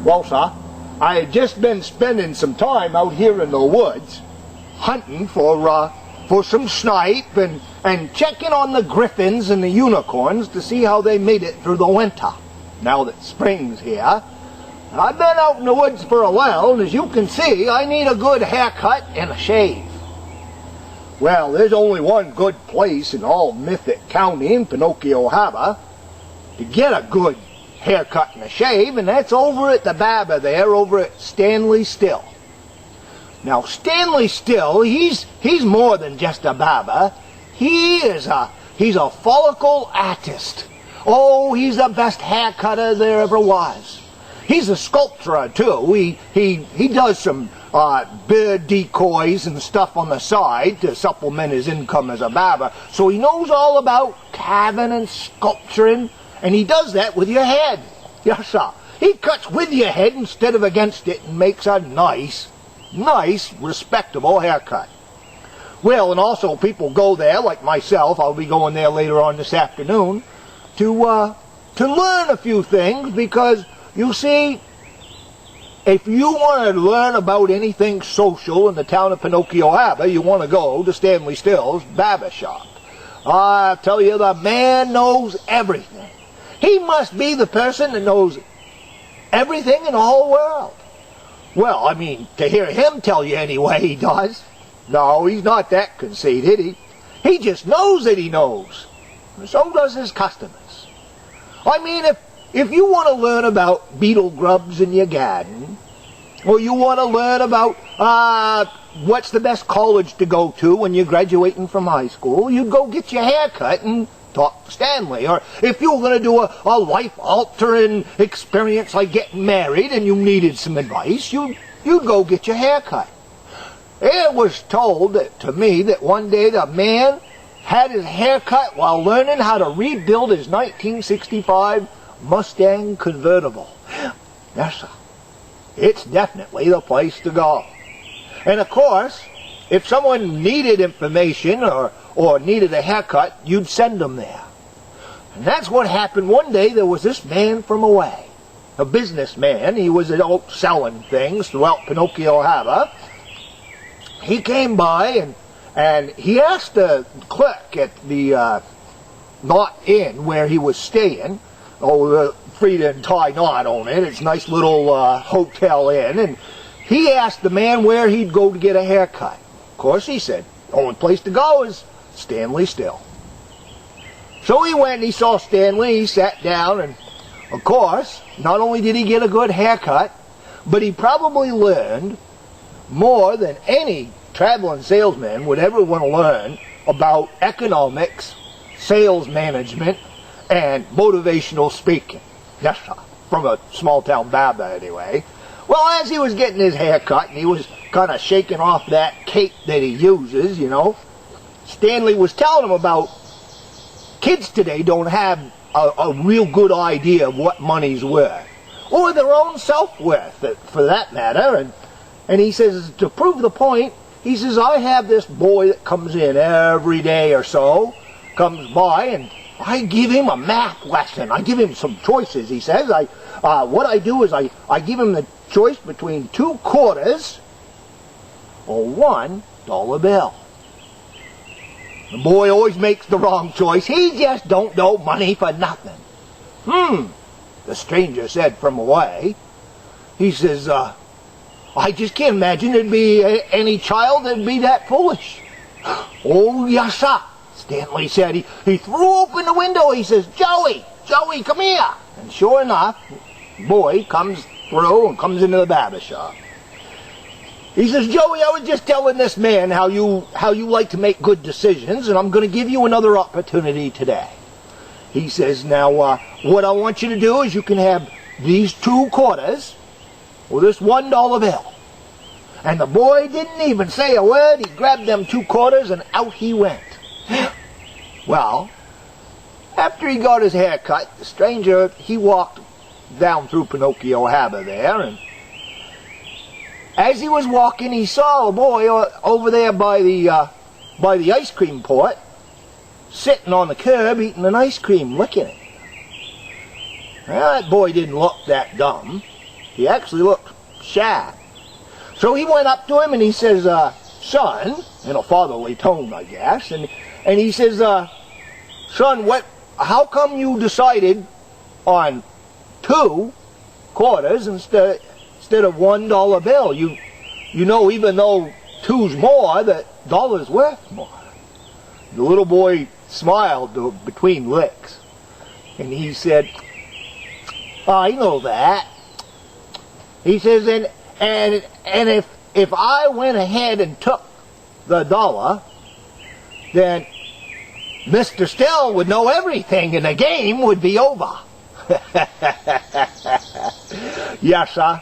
Well, sir, I had just been spending some time out here in the woods hunting for some snipe and checking on the griffins and the unicorns to see how they made it through the winter. Now that spring's here, I've been out in the woods for a while, and as you can see, I need a good haircut and a shave. Well, there's only one good place in all Mythick County in Peanokio Harbor to get a good haircut and a shave, and that's over at the Barber there, over at Stanley Still. Now, Stanley Still, he's more than just a barber. He's a Folical Artist. Oh, he's the best hair cutter there ever was. He's a sculptor too. He does some bird decoys and stuff on the side to supplement his income as a barber. So he knows all about carving and sculpturing, and he does that with your head. Yes, sir. He cuts with your head instead of against it and makes a nice, respectable haircut. Well, and also people go there, like myself. I'll be going there later on this afternoon to learn a few things, because you see, if you want to learn about anything social in the town of Peanokio Harbor, you want to go to Stanley Still's barber shop. I tell you, the man knows everything. He must be the person that knows everything in the whole world. Well, I mean, to hear him tell you anyway, he does. No, he's not that conceited. He just knows that he knows. So does his customers. I mean, if you want to learn about beetle grubs in your garden, or you want to learn about what's the best college to go to when you're graduating from high school, you'd go get your hair cut and talk to Stanley. Or if you were going to do a life-altering experience like getting married and you needed some advice, you'd go get your hair cut. It was told to me that one day the man had his hair cut while learning how to rebuild his 1965 Mustang convertible. Yes, sir. It's definitely the place to go. And of course, if someone needed information or needed a haircut, you'd send them there. And that's what happened one day. There was this man from away, a businessman. He was out selling things throughout Peanokio Harbor. He came by and he asked the clerk at the Knot Inn where he was staying. Oh, the Frida and Ty Knot on it. It's a nice little hotel inn. And he asked the man where he'd go to get a haircut. Of course, he said, the only place to go is Stanley Still. So he went and he saw Stanley. He sat down, and of course, not only did he get a good haircut, but he probably learned more than any traveling salesman would ever want to learn about economics, sales management, and motivational speaking. Yes, sir. From a small-town barber, anyway. Well, as he was getting his hair cut, and he was kind of shaking off that cape that he uses, you know, Stanley was telling him about kids today don't have a real good idea of what money's worth, or their own self-worth, for that matter. And he says, to prove the point, he says, I have this boy that comes in every day or so, comes by, and I give him a math lesson. I give him some choices, he says. What I do is I give him the choice between 2 quarters or $1 bill. The boy always makes the wrong choice. He just don't know money for nothing. The stranger said from away. He says, I just can't imagine there'd be any child that'd be that foolish. Oh, yes, sir. Stanley said. He threw open the window. He says, Joey, come here. And sure enough, boy comes through and comes into the barber shop. He says, Joey, I was just telling this man how you like to make good decisions, and I'm going to give you another opportunity today. He says, now, what I want you to do is you can have these 2 quarters or this $1 bill. And the boy didn't even say a word. He grabbed them 2 quarters and out he went. Well, after he got his hair cut, the stranger, he walked down through Peanokio Harbor there, and as he was walking, he saw a boy over there by the ice cream port, sitting on the curb eating an ice cream, licking it. Well, that boy didn't look that dumb. He actually looked sad. So he went up to him and he says, son, in a fatherly tone, I guess, and he says, son, how come you decided on 2 quarters instead of $1 bill? You know, even though 2's more, that $1's worth more. The little boy smiled between licks, and he said, I know that. He says, and if I went ahead and took the $1, then Mr. Still would know everything and the game would be over. Yes, sir.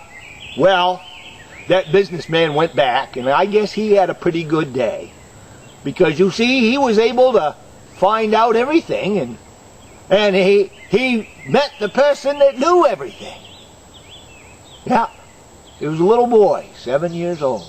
Well, that businessman went back, and I guess he had a pretty good day. Because, you see, he was able to find out everything, and he met the person that knew everything. Yeah, he was a little boy, 7 years old.